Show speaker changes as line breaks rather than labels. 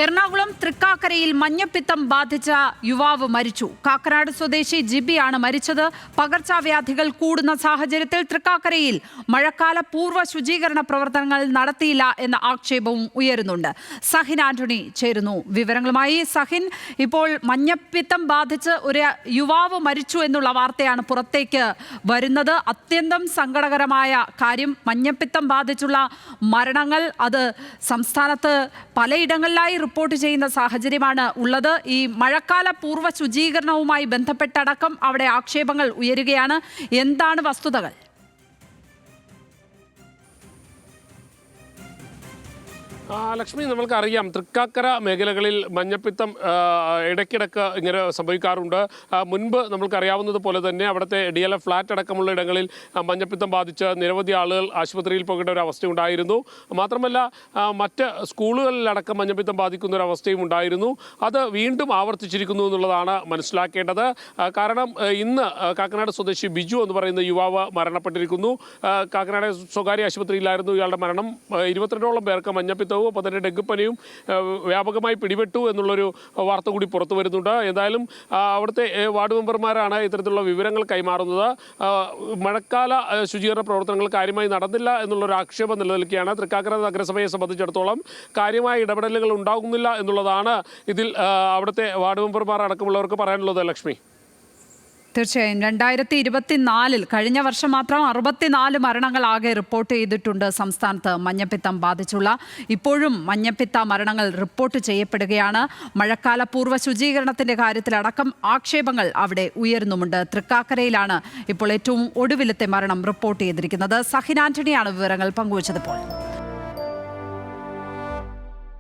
എറണാകുളം തൃക്കാക്കരയിൽ മഞ്ഞപ്പിത്തം ബാധിച്ച യുവാവ് മരിച്ചു. കാക്കനാട് സ്വദേശി ജിബിയാണ് മരിച്ചത്. പകർച്ചവ്യാധികൾ കൂടുന്ന സാഹചര്യത്തിൽ തൃക്കാക്കരയിൽ മഴക്കാല പൂർവ്വ ശുചീകരണ പ്രവർത്തനങ്ങൾ നടത്തിയില്ല എന്ന ആക്ഷേപവും ഉയരുന്നുണ്ട്. സഹിൻ ആന്റണി ചേരുന്നു വിവരങ്ങളുമായി. സഹിൻ, ഇപ്പോൾ മഞ്ഞപ്പിത്തം ബാധിച്ച് ഒരു യുവാവ് മരിച്ചു എന്നുള്ള വാർത്തയാണ് പുറത്തേക്ക് വരുന്നത്. അത്യന്തം സങ്കടകരമായ കാര്യം. മഞ്ഞപ്പിത്തം ബാധിച്ചുള്ള മരണങ്ങൾ അത് സംസ്ഥാനത്ത് പലയിടങ്ങളിലായി റിപ്പോർട്ട് ചെയ്യുന്ന സാഹചര്യമാണ് ഉള്ളത്. ഈ മഴക്കാല പൂർവ്വ ശുചീകരണവുമായി ബന്ധപ്പെട്ടടക്കം അവിടെ ആക്ഷേപങ്ങൾ ഉയരുകയാണ്. എന്താണ് വസ്തുതകൾ?
ലക്ഷ്മി, നമ്മൾക്കറിയാം തൃക്കാക്കര മേഖലകളിൽ മഞ്ഞപ്പിത്തം ഇടയ്ക്കിടയ്ക്ക് ഇങ്ങനെ സംഭവിക്കാറുണ്ട്. മുൻപ് നമ്മൾക്കറിയാവുന്നത് പോലെ തന്നെ അവിടുത്തെ DLF ഫ്ലാറ്റ് അടക്കമുള്ള ഇടങ്ങളിൽ മഞ്ഞപ്പിത്തം ബാധിച്ച് നിരവധി ആളുകൾ ആശുപത്രിയിൽ പോകേണ്ട ഒരു അവസ്ഥയുണ്ടായിരുന്നു. മാത്രമല്ല മറ്റ് സ്കൂളുകളിലടക്കം മഞ്ഞപ്പിത്തം ബാധിക്കുന്ന ഒരു അവസ്ഥയും ഉണ്ടായിരുന്നു. അത് വീണ്ടും ആവർത്തിച്ചിരിക്കുന്നു എന്നുള്ളതാണ് മനസ്സിലാക്കേണ്ടത്. കാരണം ഇന്ന് കാക്കനാട് സ്വദേശി ബിജു എന്ന് പറയുന്ന യുവാവ് മരണപ്പെട്ടിരിക്കുന്നു. കാക്കനാട് സ്വകാര്യ ആശുപത്രിയിലായിരുന്നു ഇയാളുടെ മരണം. 22ഓളം പേർക്ക് മഞ്ഞപ്പിത്തം അപ്പോൾ തന്നെ ഡെങ്കിപ്പനിയും വ്യാപകമായി പിടിപെട്ടു എന്നുള്ളൊരു വാർത്ത കൂടി പുറത്തു വരുന്നുണ്ട്. എന്തായാലും അവിടുത്തെ വാർഡ് മെമ്പർമാരാണ് ഇത്തരത്തിലുള്ള വിവരങ്ങൾ കൈമാറുന്നത്. മഴക്കാല ശുചീകരണ പ്രവർത്തനങ്ങൾ കാര്യമായി നടന്നില്ല എന്നുള്ളൊരു ആക്ഷേപം നിലനിൽക്കുകയാണ്. തൃക്കാക്കര നഗരസഭയെ സംബന്ധിച്ചിടത്തോളം കാര്യമായ ഇടപെടലുകൾ ഉണ്ടാകുന്നില്ല എന്നുള്ളതാണ് ഇതിൽ അവിടുത്തെ വാർഡ് മെമ്പർമാർ അടക്കമുള്ളവർക്ക് പറയാനുള്ളത്. ലക്ഷ്മി,
തീർച്ചയായും 2024 കഴിഞ്ഞ വർഷം മാത്രം 64 മരണങ്ങൾ ആകെ റിപ്പോർട്ട് ചെയ്തിട്ടുണ്ട് സംസ്ഥാനത്ത് മഞ്ഞപ്പിത്തം ബാധിച്ചുള്ള. ഇപ്പോഴും മഞ്ഞപ്പിത്ത മരണങ്ങൾ റിപ്പോർട്ട് ചെയ്യപ്പെടുകയാണ്. മഴക്കാല പൂർവ്വ ശുചീകരണത്തിന്റെ കാര്യത്തിലടക്കം ആക്ഷേപങ്ങൾ അവിടെ ഉയരുന്നുമുണ്ട്. തൃക്കാക്കരയിലാണ് ഇപ്പോൾ ഏറ്റവും ഒടുവിലത്തെ മരണം റിപ്പോർട്ട് ചെയ്തിരിക്കുന്നത്. സഹിൻ ആന്റണിയാണ് വിവരങ്ങൾ പങ്കുവച്ചത്. ഇപ്പോൾ